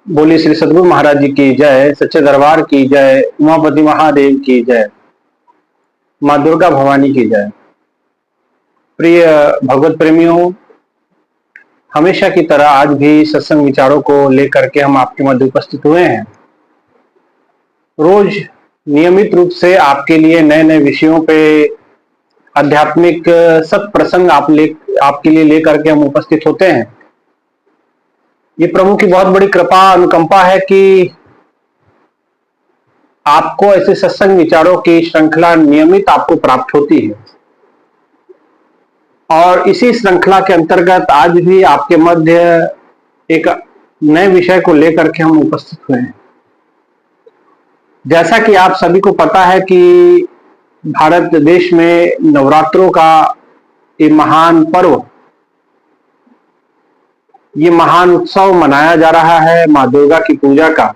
बोली श्री सदगुरु महाराज जी की जय, सच्चे दरबार की जय, उमापति महादेव की जय, माँ दुर्गा भवानी की जय। प्रिय भगवत प्रेमियों, हमेशा की तरह आज भी सत्संग विचारों को लेकर के हम आपके मध्य उपस्थित हुए हैं। रोज नियमित रूप से आपके लिए नए नए विषयों पे आध्यात्मिक सत्प्रसंग आपके लिए लेकर के हम उपस्थित होते हैं। ये प्रभु की बहुत बड़ी कृपा अनुकंपा है कि आपको ऐसे सत्संग विचारों की श्रृंखला नियमित आपको प्राप्त होती है और इसी श्रृंखला के अंतर्गत आज भी आपके मध्य एक नए विषय को लेकर के हम उपस्थित हुए हैं। जैसा कि आप सभी को पता है कि भारत देश में नवरात्रों का ये महान पर्व, ये महान उत्सव मनाया जा रहा है माँ दुर्गा की पूजा का।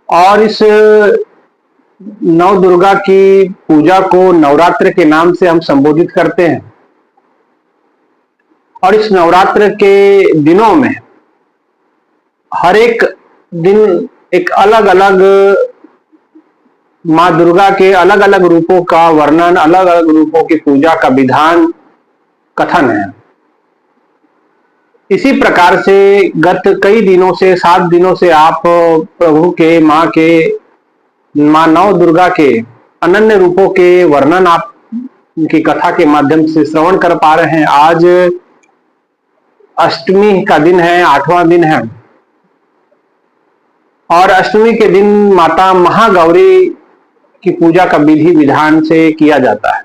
और इस नव दुर्गा की पूजा को नवरात्र के नाम से हम संबोधित करते हैं। और इस नवरात्र के दिनों में हर एक दिन एक अलग अलग माँ दुर्गा के अलग अलग रूपों का वर्णन, अलग अलग रूपों की पूजा का विधान, कथन है। इसी प्रकार से गत कई दिनों से 7 दिनों से आप प्रभु के माँ नव दुर्गा के अनन्य रूपों के वर्णन आप उनकी कथा के माध्यम से श्रवण कर पा रहे हैं। आज अष्टमी का दिन है, 8वां दिन है और अष्टमी के दिन माता महागौरी की पूजा का विधि विधान से किया जाता है।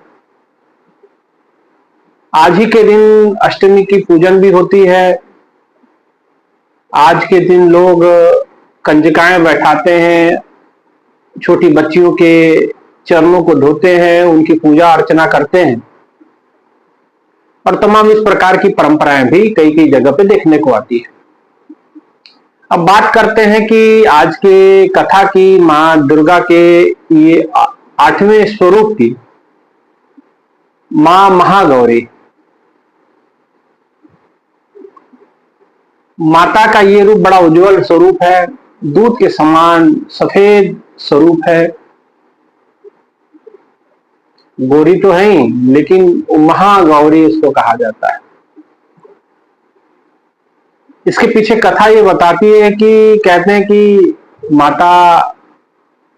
आज ही के दिन अष्टमी की पूजन भी होती है। आज के दिन लोग कंजकाएं बैठाते हैं, छोटी बच्चियों के चरणों को धोते हैं, उनकी पूजा अर्चना करते हैं और तमाम इस प्रकार की परंपराएं भी कई कई जगह पे देखने को आती है। अब बात करते हैं कि आज के कथा की माँ दुर्गा के ये 8वें स्वरूप की माँ महागौरी, माता का ये रूप बड़ा उज्जवल स्वरूप है, दूध के समान सफेद स्वरूप है। गौरी तो है ही, लेकिन महागौरी इसको कहा जाता है। इसके पीछे कथा ये बताती है कि कहते हैं कि माता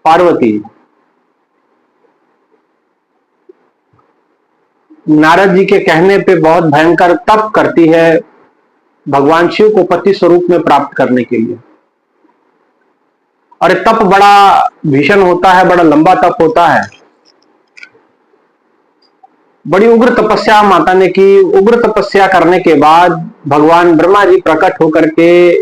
पार्वती नारद जी के कहने पे बहुत भयंकर तप करती है भगवान शिव को पति स्वरूप में प्राप्त करने के लिए। और ये तप बड़ा भीषण होता है, बड़ा लंबा तप होता है। बड़ी उग्र तपस्या माता ने की। उग्र तपस्या करने के बाद भगवान ब्रह्मा जी प्रकट होकर के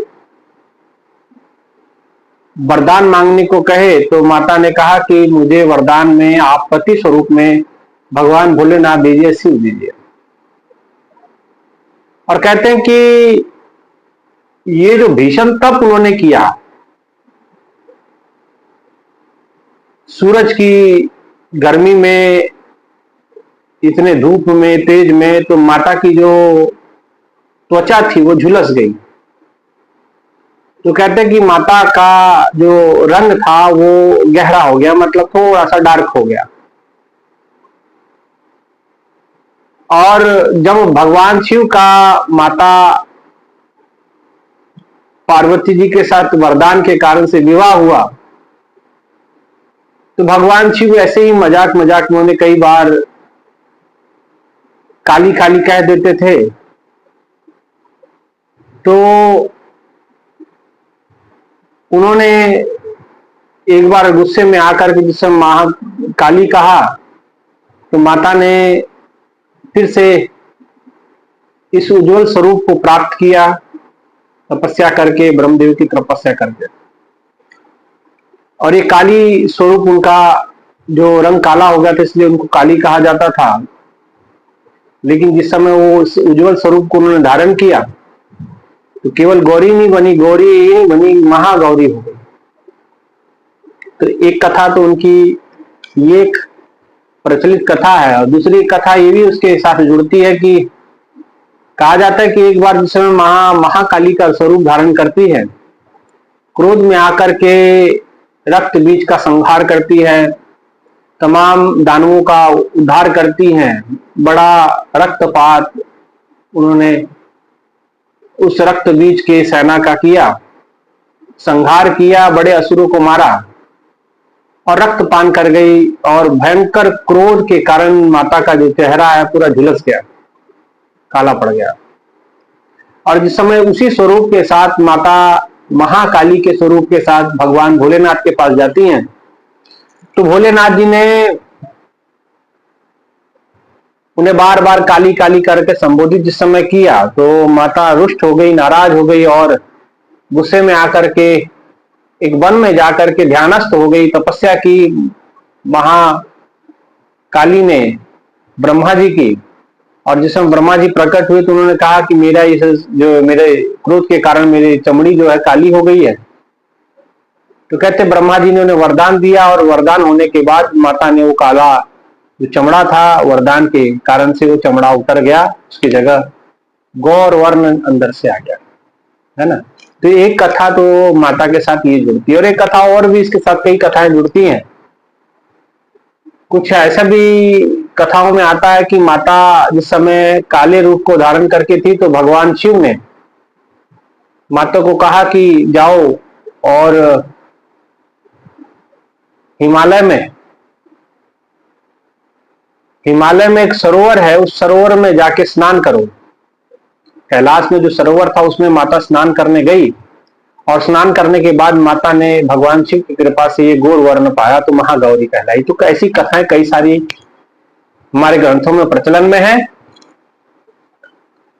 वरदान मांगने को कहे तो माता ने कहा कि मुझे वरदान में आप पति स्वरूप में भगवान भोलेनाथ दीजिए, शिव दीजिए। और कहते हैं कि ये जो भीषण तप उन्होंने किया, सूरज की गर्मी में, इतने धूप में, तेज में, तो माता की जो त्वचा थी वो झुलस गई। तो कहते हैं कि माता का जो रंग था वो गहरा हो गया, मतलब थोड़ा सा डार्क हो गया। और जब भगवान शिव का माता पार्वती जी के साथ वरदान के कारण से विवाह हुआ तो भगवान शिव ऐसे ही मजाक मजाक में उन्हें कई बार काली काली कह देते थे। तो उन्होंने एक बार गुस्से में आकर के जिस समय काली कहा तो माता ने फिर से इस उज्जवल स्वरूप को प्राप्त किया, तपस्या करके, ब्रह्मदेव की तपस्या करके। और ये काली स्वरूप, उनका जो रंग काला हो गया था इसलिए उनको काली कहा जाता था। लेकिन जिस समय वो उस उज्जवल स्वरूप को उन्होंने धारण किया तो केवल गौरी नहीं बनी, गौरी बनी, महागौरी हो गई। तो एक कथा तो उनकी ये एक प्रचलित कथा है। और दूसरी कथा ये भी उसके साथ जुड़ती है कि कहा जाता है कि एक बार जिस समय महाकाली का स्वरूप धारण करती है क्रोध में आकर के रक्त बीज का संहार करती है, तमाम दानवों का उद्धार करती हैं। बड़ा रक्तपात उन्होंने उस रक्त बीज के सेना का किया, संहार किया, बड़े असुरों को मारा और रक्तपान कर गई। और भयंकर क्रोध के कारण माता का जो चेहरा है पूरा झुलस गया, काला पड़ गया। और जिस समय उसी स्वरूप के साथ माता महाकाली के स्वरूप के साथ भगवान भोलेनाथ के पास जाती हैं, तो भोलेनाथ जी ने उन्हें बार बार काली काली करके संबोधित जिस समय किया, तो माता रुष्ट हो गई, नाराज हो गई और गुस्से में आकर के एक वन में जाकर के ध्यानस्थ हो गई, तपस्या की महाकाली ने ब्रह्मा जी की। और जिस समय ब्रह्मा जी प्रकट हुए तो उन्होंने कहा कि मेरा इस जो मेरे क्रोध के कारण मेरी चमड़ी जो है काली हो गई है। तो कहते ब्रह्मा जी ने उन्हें वरदान दिया और वरदान होने के बाद माता ने वो काला जो चमड़ा था वरदान के कारण से वो चमड़ा उतर गया, उसकी जगह गौर वर्ण अंदर से आ गया, है ना। तो एक कथा तो माता के साथ ये जुड़ती है और एक कथा और भी इसके साथ कई कथाएं जुड़ती हैं। कुछ ऐसा भी कथाओं में आता है कि माता जिस समय काले रूप को धारण करके थी तो भगवान शिव ने माता को कहा कि जाओ और हिमालय में एक सरोवर है, उस सरोवर में जाके स्नान करो। कैलाश में जो सरोवर था उसमें माता स्नान करने गई और स्नान करने के बाद माता ने भगवान शिव की कृपा से ये गौर वर्ण पाया तो महागौरी कहलाई। तो ऐसी कथाएं कई सारी हमारे ग्रंथों में प्रचलन में है।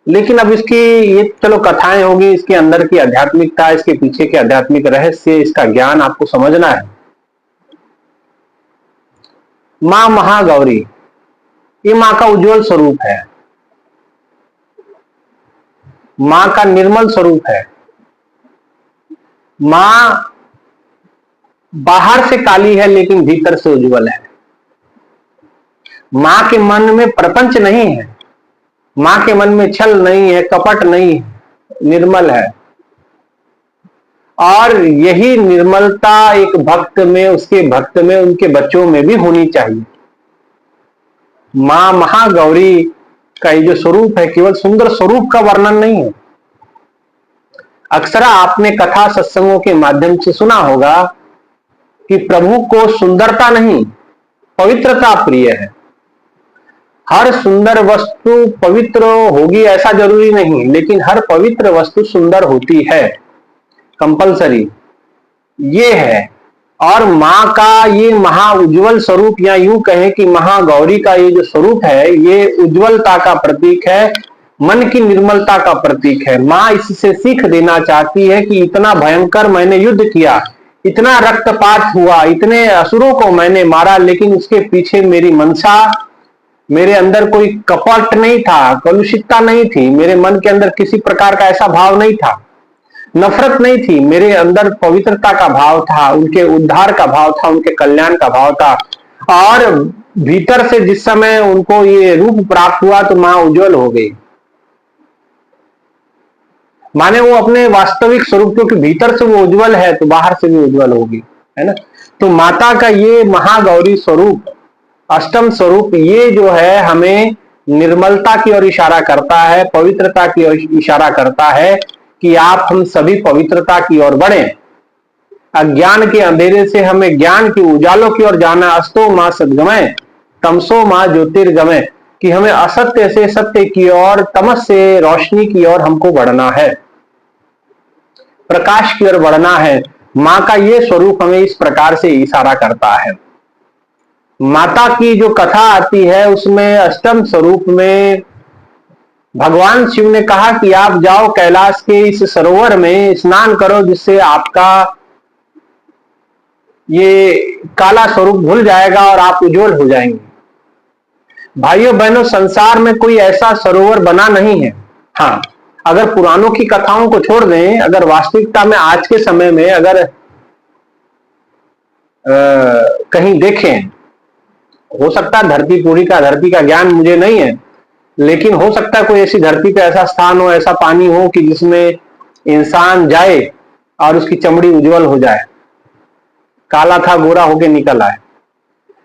लेकिन अब इसकी ये चलो कथाएं होगी, इसके अंदर की आध्यात्मिकता, इसके पीछे के आध्यात्मिक रहस्य, इसका ज्ञान आपको समझना है। मां महागौरी ये मां का उज्जवल स्वरूप है, मां का निर्मल स्वरूप है। मां बाहर से काली है लेकिन भीतर से उज्जवल है। मां के मन में प्रपंच नहीं है, मां के मन में छल नहीं है, कपट नहीं है, निर्मल है। और यही निर्मलता एक भक्त में, उसके भक्त में, उनके बच्चों में भी होनी चाहिए। मां महागौरी का ये जो स्वरूप है केवल सुंदर स्वरूप का वर्णन नहीं है। अक्सर आपने कथा सत्संगों के माध्यम से सुना होगा कि प्रभु को सुंदरता नहीं पवित्रता प्रिय है। हर सुंदर वस्तु पवित्र होगी ऐसा जरूरी नहीं, लेकिन हर पवित्र वस्तु सुंदर होती है, कंपलसरी ये है। और मां का ये महा उज्जवल स्वरूप, या यूं कहें कि महागौरी का ये जो स्वरूप है ये उज्जवलता का प्रतीक है, मन की निर्मलता का प्रतीक है। मां इससे सीख देना चाहती है कि इतना भयंकर मैंने युद्ध किया, इतना रक्तपात हुआ, इतने असुरों को मैंने मारा, लेकिन उसके पीछे मेरी मंशा, मेरे अंदर कोई कपट नहीं था, कलुषितता नहीं थी, मेरे मन के अंदर किसी प्रकार का ऐसा भाव नहीं था, नफरत नहीं थी, मेरे अंदर पवित्रता का भाव था, उनके उद्धार का भाव था, उनके कल्याण का भाव था। और भीतर से जिस समय उनको ये रूप प्राप्त हुआ तो मां उज्जवल हो गई, माने वो अपने वास्तविक स्वरूप, क्योंकि भीतर से वो उज्जवल है तो बाहर से भी उज्जवल होगी, है ना। तो माता का ये महागौरी स्वरूप, अष्टम स्वरूप, ये जो है हमें निर्मलता की ओर इशारा करता है, पवित्रता की ओर इशारा करता है कि आप हम सभी पवित्रता की ओर बढ़ें। अज्ञान के अंधेरे से हमें ज्ञान के उजालों की ओर जाना। अस्तो मां सद्गमय तमसो मां ज्योतिर्गमय, कि हमें असत्य से सत्य की ओर, तमस से रोशनी की ओर हमको बढ़ना है, प्रकाश की ओर बढ़ना है। मां का ये स्वरूप हमें इस प्रकार से इशारा करता है। माता की जो कथा आती है उसमें अष्टम स्वरूप में भगवान शिव ने कहा कि आप जाओ कैलाश के इस सरोवर में स्नान करो, जिससे आपका ये काला स्वरूप भूल जाएगा और आप उज्जवल हो जाएंगे। भाइयों बहनों, संसार में कोई ऐसा सरोवर बना नहीं है। हाँ, अगर पुराणों की कथाओं को छोड़ दें, अगर वास्तविकता में आज के समय में अगर कहीं देखें, हो सकता है धरती का ज्ञान मुझे नहीं है, लेकिन हो सकता है कोई ऐसी धरती पे ऐसा स्थान हो, ऐसा पानी हो कि जिसमें इंसान जाए और उसकी चमड़ी उज्जवल हो जाए, काला था गोरा होके निकल आए।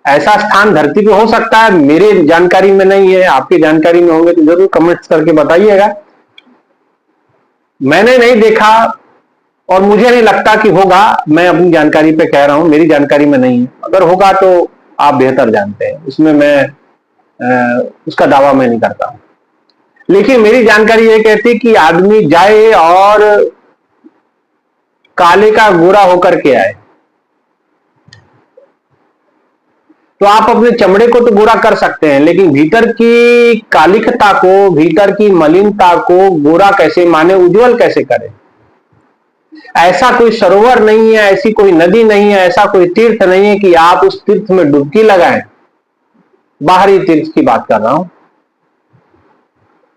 ऐसा स्थान धरती पे हो सकता है? मेरे जानकारी में नहीं है, आपकी जानकारी में होंगे तो जरूर कमेंट्स करके बताइएगा। मैंने नहीं देखा और मुझे नहीं लगता कि होगा। मैं अपनी जानकारी पे कह रहा हूं, मेरी जानकारी में नहीं है। अगर होगा तो आप बेहतर जानते हैं, उसमें मैं उसका दावा मैं नहीं करता हूं। लेकिन मेरी जानकारी ये कहती कि आदमी जाए और काले का गोरा होकर के आए, तो आप अपने चमड़े को तो गोरा कर सकते हैं, लेकिन भीतर की कालिखता को, भीतर की मलिनता को गोरा कैसे माने, उज्जवल कैसे करें? ऐसा कोई सरोवर नहीं है, ऐसी कोई नदी नहीं है, ऐसा कोई तीर्थ नहीं है कि आप उस तीर्थ में डुबकी लगाएं। बाहरी तीर्थ की बात कर रहा हूं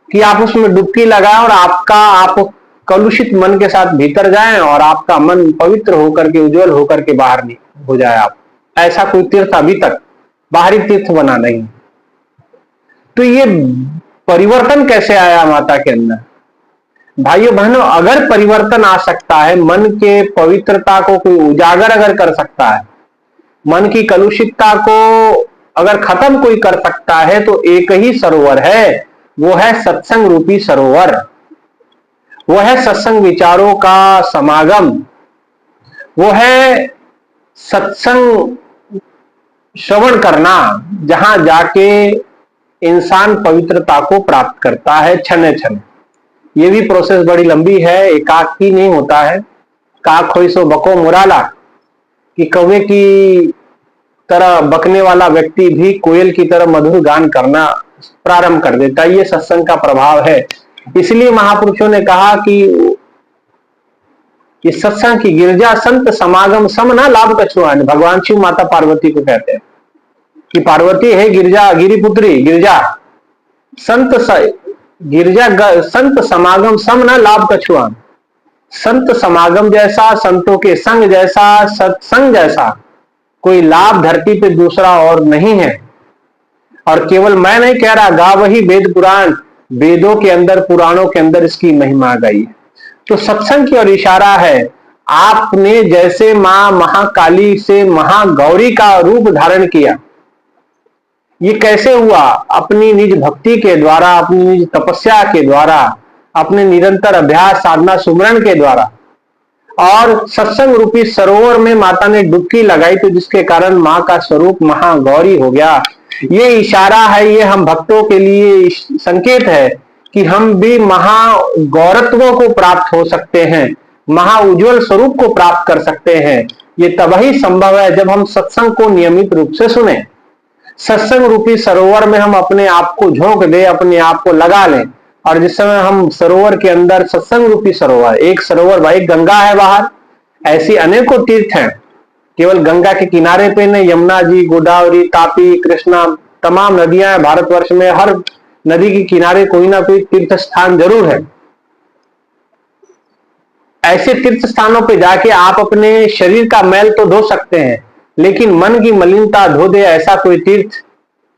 कि आप उसमें डुबकी लगाएं और आप कलुषित मन के साथ भीतर जाएं और आपका मन पवित्र होकर के, उज्जवल होकर के बाहर हो जाए। आप ऐसा कोई तीर्थ अभी तक बाहरी तीर्थ बना नहीं। तो ये परिवर्तन कैसे आया माता के अंदर? भाइयों बहनों, अगर परिवर्तन आ सकता है, मन के पवित्रता को कोई उजागर अगर कर सकता है, मन की कलुषितता को अगर खत्म कोई कर सकता है, तो एक ही सरोवर है, वो है सत्संग रूपी सरोवर। वो है सत्संग विचारों का समागम, वो है सत्संग श्रवण करना, जहां जाके इंसान पवित्रता को प्राप्त करता है क्षण क्षण। ये भी प्रोसेस बड़ी लंबी है, एकाक ही नहीं होता है। काक होई सो बको मुराला, कि कौवे की तरह बकने वाला व्यक्ति भी कोयल की तरह मधुर गान करना प्रारंभ कर देता है। ये सत्संग का प्रभाव है। इसलिए महापुरुषों ने कहा कि ये सत्संग की गिरजा संत समागम सम ना लाभ कछुआन। भगवान शिव माता पार्वती को कहते हैं कि पार्वती है गिरजा, गिरिपुत्री गिरजा, संत समागम सम ना लाभ कछुआन। संत समागम जैसा, संतों के संग जैसा, सत्संग जैसा कोई लाभ धरती पे दूसरा और नहीं है। और केवल मैं नहीं कह रहा, गा वही वेद पुराण, वेदों के अंदर, पुराणों के अंदर इसकी महिमा गई। तो सत्संग की ओर इशारा है। आपने जैसे मां महाकाली से महागौरी का रूप धारण किया, ये कैसे हुआ? अपनी निज भक्ति के द्वारा, अपनी निज तपस्या के द्वारा, अपने निरंतर अभ्यास साधना सुमरण के द्वारा। और सत्संग रूपी सरोवर में माता ने डुबकी लगाई, तो जिसके कारण मां का स्वरूप महागौरी हो गया। ये इशारा है, ये हम भक्तों के लिए संकेत है कि हम भी महागौरत्वों को प्राप्त हो सकते हैं, महाउज्ज्वल स्वरूप को प्राप्त कर सकते हैं। ये तभी संभव है जब हम सत्संग को नियमित रूप से सुने। सत्संग रूपी सरोवर में हम अपने आप को झोंक दे, अपने आप को लगा लें। और जिस समय हम सरोवर के अंदर, सत्संग रूपी सरोवर, एक सरोवर भाई गंगा है बाहर, ऐसी अनेकों तीर्थ हैं। केवल गंगा के किनारे पे नहीं, यमुना जी, गोदावरी, तापी, कृष्णा, तमाम नदियां हैं भारतवर्ष में। हर नदी के किनारे कोई ना कोई तीर्थ स्थान जरूर है। ऐसे तीर्थ स्थानों पे जाके आप अपने शरीर का मैल तो धो सकते हैं, लेकिन मन की मलिनता धो दे, ऐसा कोई तीर्थ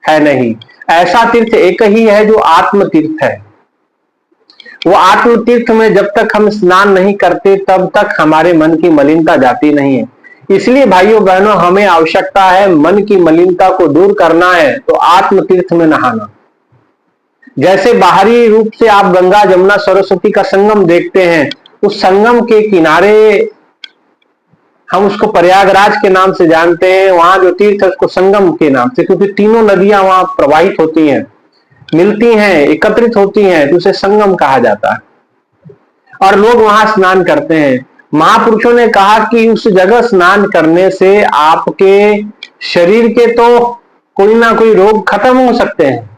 है नहीं। ऐसा तीर्थ एक ही है जो आत्म तीर्थ है। वो आत्म तीर्थ में जब तक हम स्नान नहीं करते, तब तक हमारे मन की मलिनता जाती नहीं है। इसलिए भाइयों बहनों, हमें आवश्यकता है, मन की मलिनता को दूर करना है तो आत्म तीर्थ में नहाना। जैसे बाहरी रूप से आप गंगा, जमुना, सरस्वती का संगम देखते हैं, उस संगम के किनारे हम उसको प्रयागराज के नाम से जानते हैं। वहां जो तीर्थ है उसको संगम के नाम से, क्योंकि तीनों नदियां वहां प्रवाहित होती हैं, मिलती हैं, एकत्रित होती हैं, तो उसे संगम कहा जाता है। और लोग वहां स्नान करते हैं। महापुरुषों ने कहा कि उस जगह स्नान करने से आपके शरीर के तो कोई ना कोई रोग खत्म हो सकते हैं,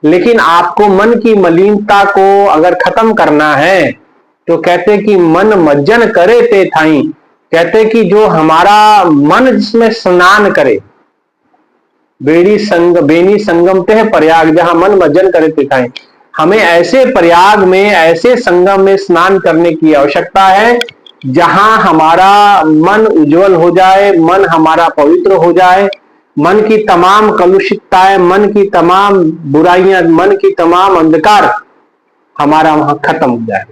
लेकिन आपको मन की मलिनता को अगर खत्म करना है तो कहते कि मन मज्जन करे ते थाई। कहते कि जो हमारा मन जिसमें स्नान करे, बेनी संगम ते प्रयाग, जहां मन मज्जन करे ते थाई। हमें ऐसे प्रयाग में, ऐसे संगम में स्नान करने की आवश्यकता है जहां हमारा मन उज्जवल हो जाए, मन हमारा पवित्र हो जाए, मन की तमाम कलुषितताएं, मन की तमाम बुराइयां, मन की तमाम अंधकार हमारा वहां खत्म हो जाए।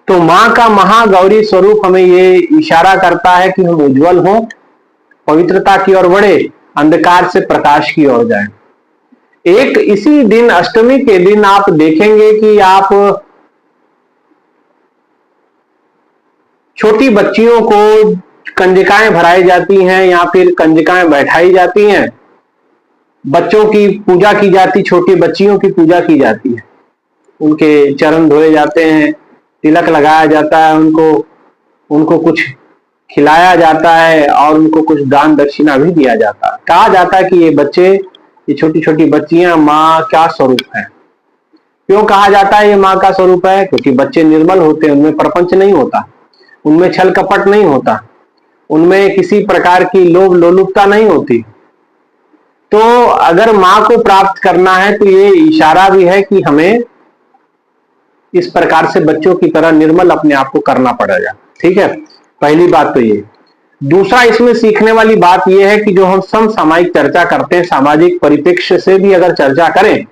तो मां का महागौरी स्वरूप हमें ये इशारा करता है कि हम उज्जवल हों, पवित्रता की ओर बढ़े, अंधकार से प्रकाश की ओर जाएं। एक इसी दिन, अष्टमी के दिन आप देखेंगे कि आप छोटी बच्चियों को कंजकाएं भराई जाती हैं या फिर कंजकाएं बैठाई जाती हैं, बच्चों की पूजा की जाती, छोटी बच्चियों की पूजा की जाती है, उनके चरण धोए जाते हैं, तिलक लगाया जाता है, उनको उनको कुछ खिलाया जाता है और उनको कुछ दान दक्षिणा भी दिया जाता है। कहा जाता है कि ये बच्चे, ये छोटी छोटी बच्चियां माँ का स्वरूप है। क्यों कहा जाता है ये माँ का स्वरूप है? क्योंकि बच्चे निर्मल होते हैं, उनमें प्रपंच नहीं होता, उनमें छल कपट नहीं होता, उनमें किसी प्रकार की लोभ लोलुपता नहीं होती। तो अगर माँ को प्राप्त करना है तो ये इशारा भी है कि हमें इस प्रकार से बच्चों की तरह निर्मल अपने आप को करना पड़ेगा। ठीक है, पहली बात तो ये। दूसरा, इसमें सीखने वाली बात यह है कि जो हम समसामयिक चर्चा करते हैं, सामाजिक परिप्रेक्ष्य से भी अगर चर्चा करें,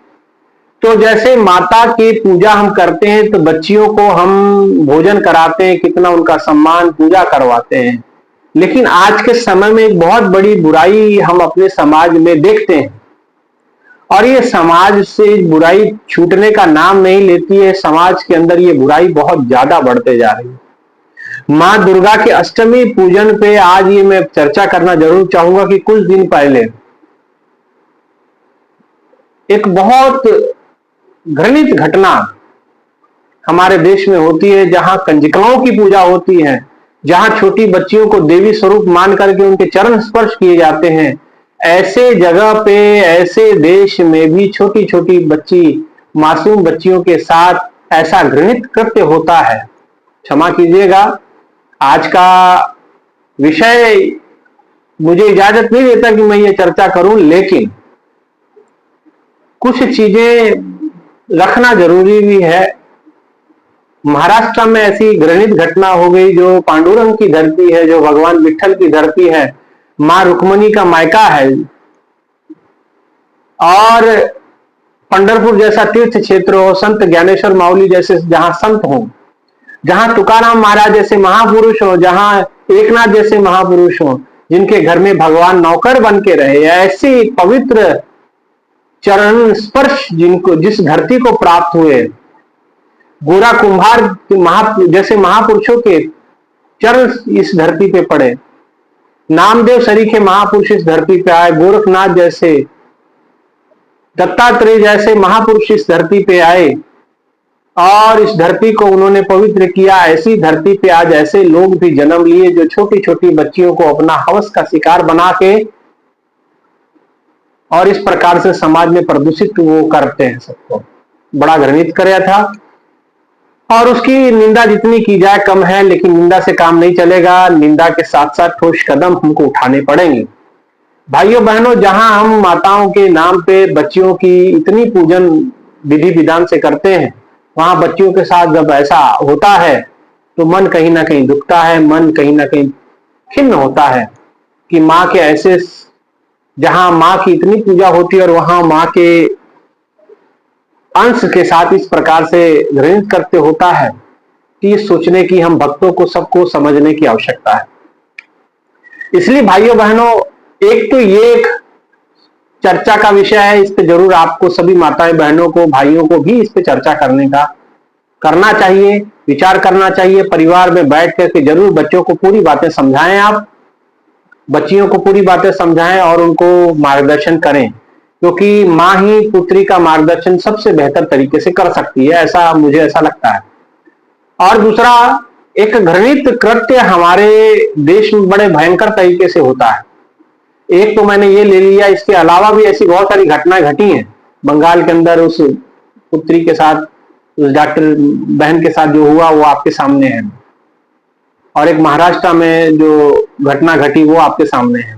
तो जैसे माता की पूजा हम करते हैं तो बच्चियों को हम भोजन कराते हैं, कितना उनका सम्मान, पूजा करवाते हैं, लेकिन आज के समय में एक बहुत बड़ी बुराई हम अपने समाज में देखते हैं और ये समाज से बुराई छूटने का नाम नहीं लेती है। समाज के अंदर ये बुराई बहुत ज्यादा बढ़ते जा रही है। मां दुर्गा के अष्टमी पूजन पे आज ये मैं चर्चा करना जरूर चाहूंगा कि कुछ दिन पहले एक बहुत घृणित घटना हमारे देश में होती है, जहां कंजकाओं की पूजा होती है, जहां छोटी बच्चियों को देवी स्वरूप मान करके उनके चरण स्पर्श किए जाते हैं। ऐसे जगह पे, ऐसे देश में भी छोटी छोटी बच्ची, मासूम बच्चियों के साथ ऐसा घृणित कृत्य होता है। क्षमा कीजिएगा, आज का विषय मुझे इजाजत नहीं देता कि मैं ये चर्चा करूं, लेकिन कुछ चीजें रखना जरूरी भी है। महाराष्ट्र में ऐसी घृणित घटना हो गई, जो पांडुरंग की धरती है, जो भगवान विठल की धरती है, मां रुक्मणी का मायका है, और पंढरपुर जैसा तीर्थ क्षेत्र हो, संत ज्ञानेश्वर माउली जैसे जहां संत हो, जहां तुकाराम महाराज जैसे महापुरुष हो, जहां एकनाथ जैसे महापुरुष हो, जिनके घर में भगवान नौकर बन के रहे, ऐसी पवित्र चरण स्पर्श जिनको, जिस धरती को प्राप्त हुए, गोरा कुंभार जैसे महापुरुषों के चरण इस धरती पे पड़े, नामदेव सरीखे महापुरुष इस धरती पे आए, गोरखनाथ जैसे, दत्तात्रेय जैसे महापुरुष इस धरती पे आए और इस धरती को उन्होंने पवित्र किया। ऐसी धरती पे आज ऐसे लोग भी जन्म लिए जो छोटी छोटी बच्चियों को अपना हवस का शिकार बना के और इस प्रकार से समाज में प्रदूषित वो करते हैं। सबको बड़ा घृणित कराया था और उसकी निंदा जितनी की जाए कम है, लेकिन निंदा से काम नहीं चलेगा। निंदा के साथ साथ ठोस कदम हमको उठाने पड़ेंगे। भाइयों बहनों, जहां हम माताओं के नाम पे बच्चियों की इतनी पूजन विधि विधान से करते हैं, वहां बच्चियों के साथ जब ऐसा होता है तो मन कहीं ना कहीं दुखता है, मन कहीं ना कहीं खिन्न होता है कि माँ के ऐसे, जहां माँ की इतनी पूजा होती है और वहां माँ के अंश के साथ इस प्रकार से घृणित करते होता है कि सोचने की हम भक्तों को सबको समझने की आवश्यकता है। इसलिए भाइयों बहनों, एक तो ये एक चर्चा का विषय है, इस पे जरूर आपको सभी माताएं बहनों को, भाइयों को भी इस पे चर्चा करना चाहिए, विचार करना चाहिए। परिवार में बैठ करके जरूर बच्चों को पूरी बातें समझाएं, आप बच्चियों को पूरी बातें समझाएं और उनको मार्गदर्शन करें, क्योंकि माँ ही पुत्री का मार्गदर्शन सबसे बेहतर तरीके से कर सकती है, ऐसा मुझे ऐसा लगता है। और दूसरा, एक घृणित कृत्य हमारे देश में बड़े भयंकर तरीके से होता है। एक तो मैंने ये ले लिया, इसके अलावा भी ऐसी बहुत सारी घटनाएं घटी हैं। बंगाल के अंदर उस पुत्री के साथ, उस डॉक्टर बहन के साथ जो हुआ वो आपके सामने है, और एक महाराष्ट्र में जो घटना घटी वो आपके सामने है।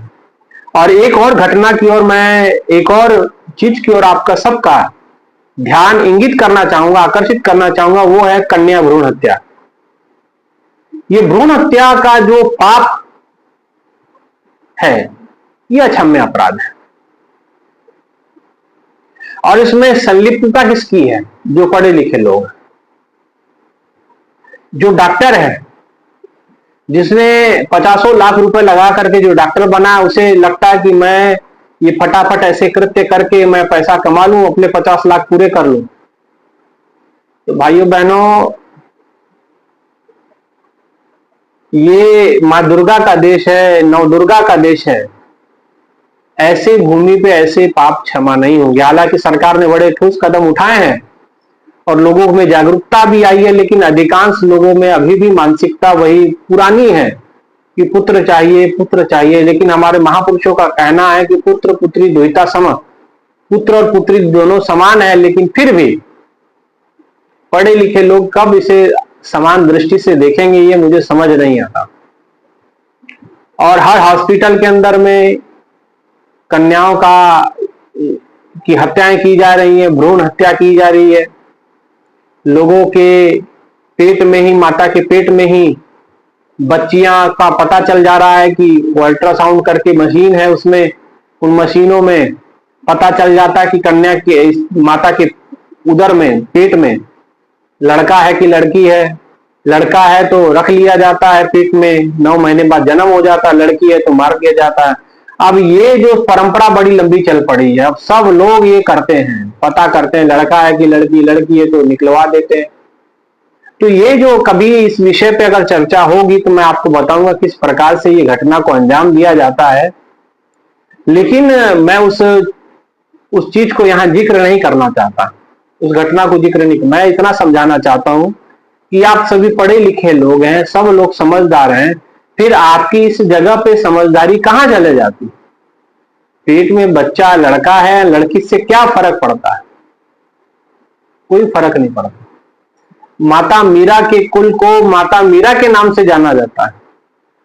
और एक और घटना की ओर मैं, एक और चीज की ओर आपका सबका ध्यान इंगित करना चाहूंगा, आकर्षित करना चाहूंगा, वो है कन्या भ्रूण हत्या। ये भ्रूण हत्या का जो पाप है, ये अक्षम्य अपराध है। और इसमें संलिप्तता किसकी है? जो पढ़े लिखे लोग। जो डॉक्टर है, जिसने 50 लाख रुपए लगा करके जो डॉक्टर बना, उसे लगता है कि मैं ये फटाफट ऐसे कृत्य करके मैं पैसा कमा लूं, अपने 50 लाख पूरे कर लूं। तो भाइयों बहनों, ये माँ दुर्गा का देश है, नौ दुर्गा का देश है। ऐसे भूमि पे ऐसे पाप क्षमा नहीं होंगे। हालांकि सरकार ने बड़े ठोस कदम उठाए हैं और लोगों में जागरूकता भी आई है, लेकिन अधिकांश लोगों में अभी भी मानसिकता वही पुरानी है कि पुत्र चाहिए, पुत्र चाहिए। लेकिन हमारे महापुरुषों का कहना है कि पुत्र पुत्री द्वैता सम, पुत्र और पुत्री दोनों समान है, लेकिन फिर भी पढ़े लिखे लोग कब इसे समान दृष्टि से देखेंगे, ये मुझे समझ नहीं आता। और हर हॉस्पिटल के अंदर में कन्याओं की हत्याएं की जा रही है, भ्रूण हत्या की जा रही है। लोगों के पेट में ही, माता के पेट में ही बच्चियां का पता चल जा रहा है कि वो अल्ट्रासाउंड करके मशीन है, उसमें उन मशीनों में पता चल जाता है कि कन्या के, माता के उदर में, पेट में लड़का है कि लड़की है। लड़का है तो रख लिया जाता है पेट में, 9 महीने बाद जन्म हो जाता है। लड़की है तो मार दिया जाता है। अब ये जो परंपरा बड़ी लंबी चल पड़ी है, अब सब लोग ये करते हैं, पता करते हैं लड़का है कि लड़की, लड़की है तो निकलवा देते हैं। तो ये जो कभी इस विषय पे अगर चर्चा होगी तो मैं आपको बताऊंगा किस प्रकार से ये घटना को अंजाम दिया जाता है। लेकिन मैं उस चीज को यहाँ जिक्र नहीं करना चाहता, उस घटना को जिक्र नहीं। मैं इतना समझाना चाहता हूं कि आप सभी पढ़े लिखे लोग हैं, सब लोग समझदार हैं, फिर आपकी इस जगह पे समझदारी कहां चले जाती? पेट में बच्चा लड़का है, लड़की से क्या फर्क पड़ता है? कोई फर्क नहीं पड़ता। माता मीरा के कुल को माता मीरा के नाम से जाना जाता है।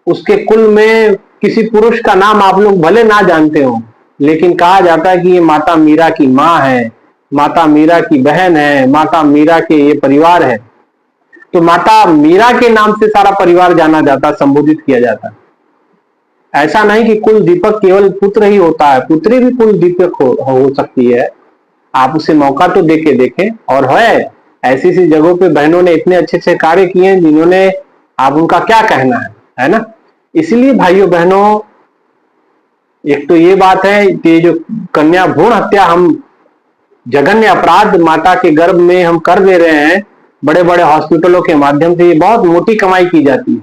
उसके कुल में किसी पुरुष का नाम आप लोग भले ना जानते हो, लेकिन कहा जाता है कि ये माता मीरा की माँ है, माता मीरा की बहन है, माता मीरा के ये परिवार है। तो माता मीरा के नाम से सारा परिवार जाना जाता, संबोधित किया जाता। ऐसा नहीं कि कुल दीपक केवल पुत्र ही होता है, पुत्री भी कुल दीपक हो सकती है। आप उसे मौका तो देके देखें। और है ऐसी सी जगहों पे बहनों ने इतने अच्छे अच्छे कार्य किए हैं जिन्होंने, आप उनका क्या कहना है ना। इसलिए भाइयों बहनों, एक तो ये बात है कि जो कन्या भ्रूण हत्या हम जघन्य अपराध माता के गर्भ में हम कर दे रहे हैं, बड़े बड़े हॉस्पिटलों के माध्यम से ये बहुत मोटी कमाई की जाती है।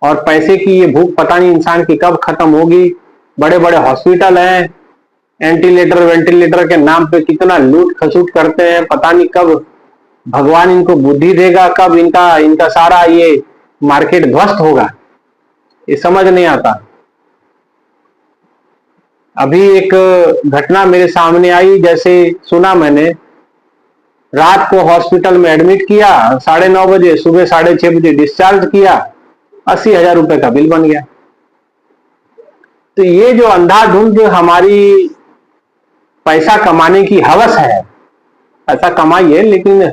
और पैसे की ये भूख पता नहीं इंसान की कब खत्म होगी। बड़े बड़े हॉस्पिटल हैं, एंटीलेटर वेंटिलेटर के नाम पे कितना लूट खसूट करते हैं, पता नहीं कब भगवान इनको बुद्धि देगा, कब इनका सारा ये मार्केट ध्वस्त होगा, ये समझ नहीं आता। अभी एक घटना मेरे सामने आई, जैसे सुना मैंने, रात को हॉस्पिटल में एडमिट किया, 9:30 बजे, सुबह 6:30 बजे डिस्चार्ज किया, 80,000 रुपए का बिल बन गया। तो ये जो अंधाधुंध हमारी पैसा कमाने की हवस है, पैसा कमाइए, लेकिन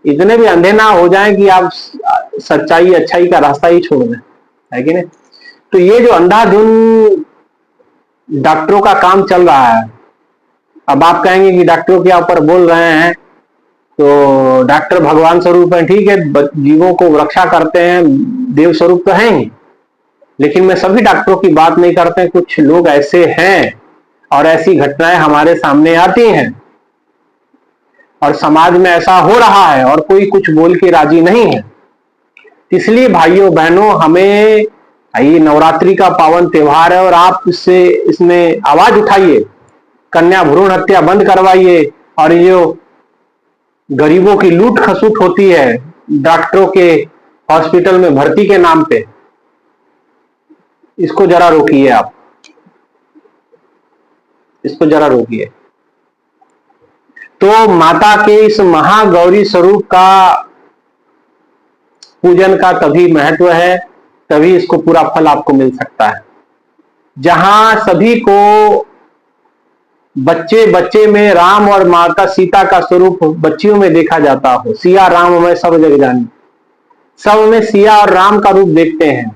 इतने भी अंधे ना हो जाएं कि आप सच्चाई अच्छाई का रास्ता ही छोड़ दें, है कि नहीं। तो ये जो अंधाधुंध डॉक्टरों का काम चल रहा है, अब आप कहेंगे कि डॉक्टरों के ऊपर बोल रहे हैं तो डॉक्टर भगवान स्वरूप है, ठीक है, जीवों को रक्षा करते हैं, देव स्वरूप तो है ही। लेकिन मैं सभी डॉक्टरों की बात नहीं करते, कुछ लोग ऐसे हैं और ऐसी घटनाएं हमारे सामने आती हैं और समाज में ऐसा हो रहा है और कोई कुछ बोल के राजी नहीं है। इसलिए भाइयों बहनों, हमें ये नवरात्रि का पावन त्योहार है और आप इसमें आवाज उठाइए, कन्या भ्रूण हत्या बंद करवाइए। और ये जो गरीबों की लूट खसूट होती है डॉक्टरों के हॉस्पिटल में भर्ती के नाम पे, इसको जरा रोकिए, आप इसको जरा रोकिए। तो माता के इस महागौरी स्वरूप का पूजन का तभी महत्व है, तभी इसको पूरा फल आपको मिल सकता है। जहां सभी को बच्चे बच्चे में राम और माता सीता का स्वरूप बच्चियों में देखा जाता हो, सिया राम में सब जग जानी, सब में सिया और राम का रूप देखते हैं,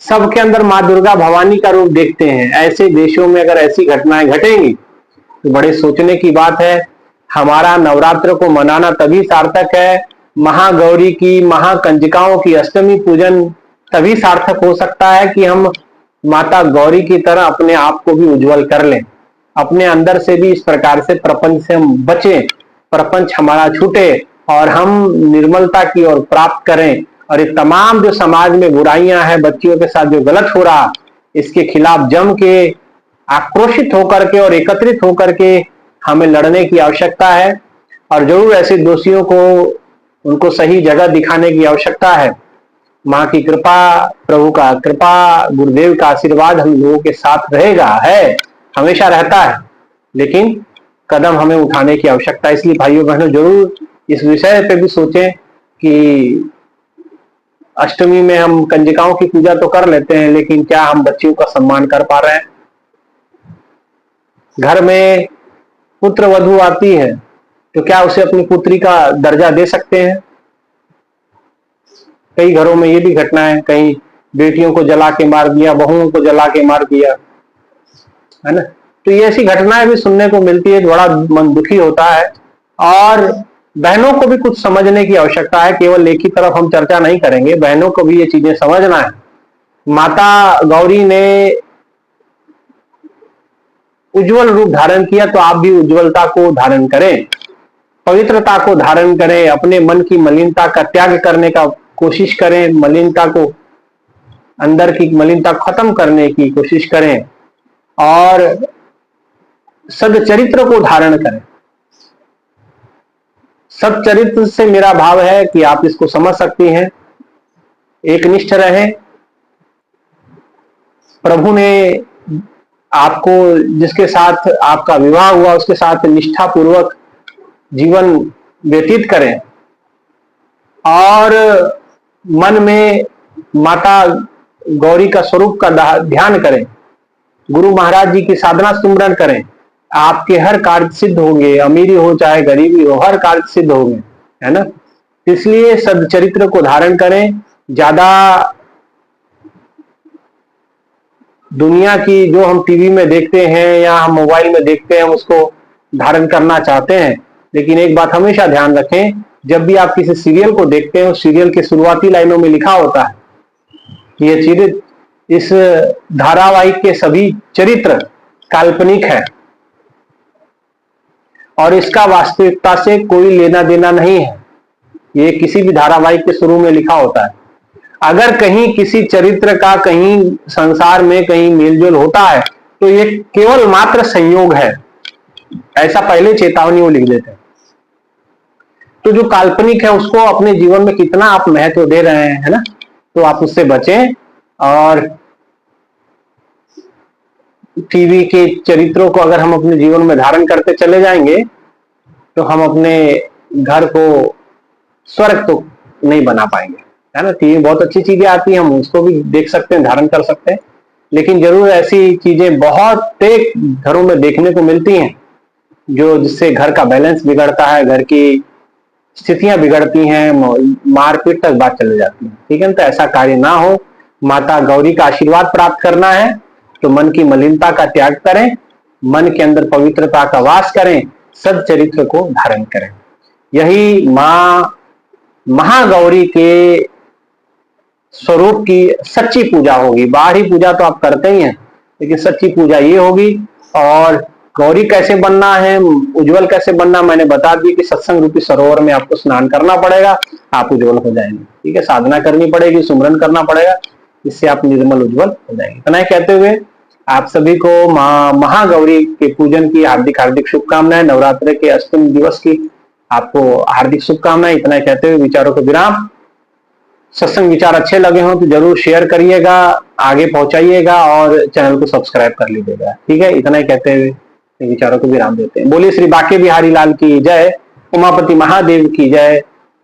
सबके अंदर माँ दुर्गा भवानी का रूप देखते हैं। ऐसे देशों में अगर ऐसी घटनाएं घटेंगी तो बड़े सोचने की बात है। हमारा नवरात्र को मनाना तभी सार्थक है महागौरी की, महाकंजिकाओं की अष्टमी पूजन तभी सार्थक हो सकता है कि हम माता गौरी की तरह अपने आप को भी उज्जवल कर लें, अपने अंदर से भी इस प्रकार से प्रपंच से हम बचें, प्रपंच हमारा छूटे और हम निर्मलता की ओर प्राप्त करें। और ये तमाम जो समाज में बुराइयां हैं, बच्चियों के साथ जो गलत हो रहा, इसके खिलाफ जम के आक्रोशित होकर के और एकत्रित होकर के हमें लड़ने की आवश्यकता है। और जरूर ऐसे दोषियों को उनको सही जगह दिखाने की आवश्यकता है। माँ की कृपा, प्रभु का कृपा, गुरुदेव का आशीर्वाद हम लोगों के साथ रहेगा, है, हमेशा रहता है, लेकिन कदम हमें उठाने की आवश्यकता है। इसलिए भाइयों बहनों जरूर इस विषय पे भी सोचें कि अष्टमी में हम कंजिकाओं की पूजा तो कर लेते हैं, लेकिन क्या हम बच्चियों का सम्मान कर पा रहे हैं? घर में पुत्र वधू आती है तो क्या उसे अपनी पुत्री का दर्जा दे सकते हैं? कई घरों में ये भी घटना है, कहीं बेटियों को जला के मार दिया, बहुओं को जला के मार दिया, है ना। तो ये ऐसी घटनाएं भी सुनने को मिलती है, बड़ा मन दुखी होता है। और बहनों को भी कुछ समझने की आवश्यकता है, केवल एक ही तरफ हम चर्चा नहीं करेंगे, बहनों को भी ये चीजें समझना है। माता गौरी ने उज्जवल रूप धारण किया तो आप भी उज्जवलता को धारण करें, पवित्रता को धारण करें, अपने मन की मलिनता का त्याग करने का कोशिश करें, मलिनता को, अंदर की मलिनता खत्म करने की कोशिश करें और सदचरित्र को धारण करें। सदचरित्र से मेरा भाव है कि आप इसको समझ सकती हैं, एकनिष्ठ रहें। प्रभु ने आपको, जिसके साथ आपका विवाह हुआ, उसके साथ निष्ठा पूर्वक जीवन व्यतीत करें और मन में माता गौरी का स्वरूप का ध्यान करें, गुरु महाराज जी की साधना सुमरन करें। आपके हर कार्य सिद्ध होंगे, अमीरी हो चाहे गरीबी हो, हर कार्य सिद्ध होंगे, है ना। इसलिए सदचरित्र को धारण करें। ज्यादा दुनिया की जो हम टीवी में देखते हैं या हम मोबाइल में देखते हैं उसको धारण करना चाहते हैं, लेकिन एक बात हमेशा ध्यान रखें, जब भी आप किसी सीरियल को देखते हैं, उस सीरियल के शुरुआती लाइनों में लिखा होता है कि ये चरित्र, इस धारावाहिक के सभी चरित्र काल्पनिक है और इसका वास्तविकता से कोई लेना देना नहीं है। ये किसी भी धारावाहिक के शुरू में लिखा होता है। अगर कहीं किसी चरित्र का कहीं संसार में कहीं मेलजोल होता है तो ये केवल मात्र संयोग है, ऐसा पहले चेतावनी वो लिख देते हैं। तो जो काल्पनिक है उसको अपने जीवन में कितना आप महत्व दे रहे हैं, है ना, तो आप उससे बचें। और टीवी के चरित्रों को अगर हम अपने जीवन में धारण करते चले जाएंगे तो हम अपने घर को स्वर्ग तो नहीं बना पाएंगे, है ना। टीवी बहुत अच्छी चीजें आती हैं, हम उसको भी देख सकते हैं, धारण कर सकते हैं, लेकिन जरूर ऐसी चीजें बहुत घरों में देखने को मिलती हैं जो जिससे घर का बैलेंस बिगड़ता है, घर की स्थितियां बिगड़ती हैं, मारपीट तक बात चले जाती है, ठीक है ना। तो ऐसा कार्य ना हो। माता गौरी का आशीर्वाद प्राप्त करना है तो मन की मलिनता का त्याग करें, मन के अंदर पवित्रता का वास करें, सदचरित्र को धारण करें। यही माँ महागौरी के स्वरूप की सच्ची पूजा होगी। बाहरी पूजा तो आप करते ही हैं, लेकिन सच्ची पूजा ये होगी। और गौरी कैसे बनना है, उज्जवल कैसे बनना, मैंने बता दिया कि सत्संग रूपी सरोवर में आपको स्नान करना पड़ेगा, आप उज्जवल हो जाएंगे, ठीक है। साधना करनी पड़ेगी, सुमरन करना पड़ेगा, इससे आप निर्मल उज्जवल हो जाएंगे। इतना कहते हुए आप सभी को माँ महागौरी के पूजन की हार्दिक हार्दिक शुभकामनाएं, नवरात्र के अष्टमी दिवस की आपको हार्दिक शुभकामनाएं। इतना कहते हुए विचारों को विराम। सत्संग विचार अच्छे लगे हो तो जरूर शेयर करिएगा, आगे पहुंचाइएगा और चैनल को सब्सक्राइब कर लीजिएगा, ठीक है। इतना ही कहते हुए विचारों को विराम देते हैं। बोलिए श्री बांके बिहारी लाल की जय, उमापति महादेव की जय,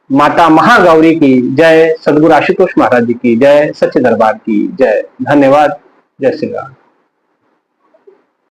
माता महागौरी की जय, सदगुरु आशुतोष महाराज जी की जय, सच्चे दरबार की जय। धन्यवाद। जय श्री राम।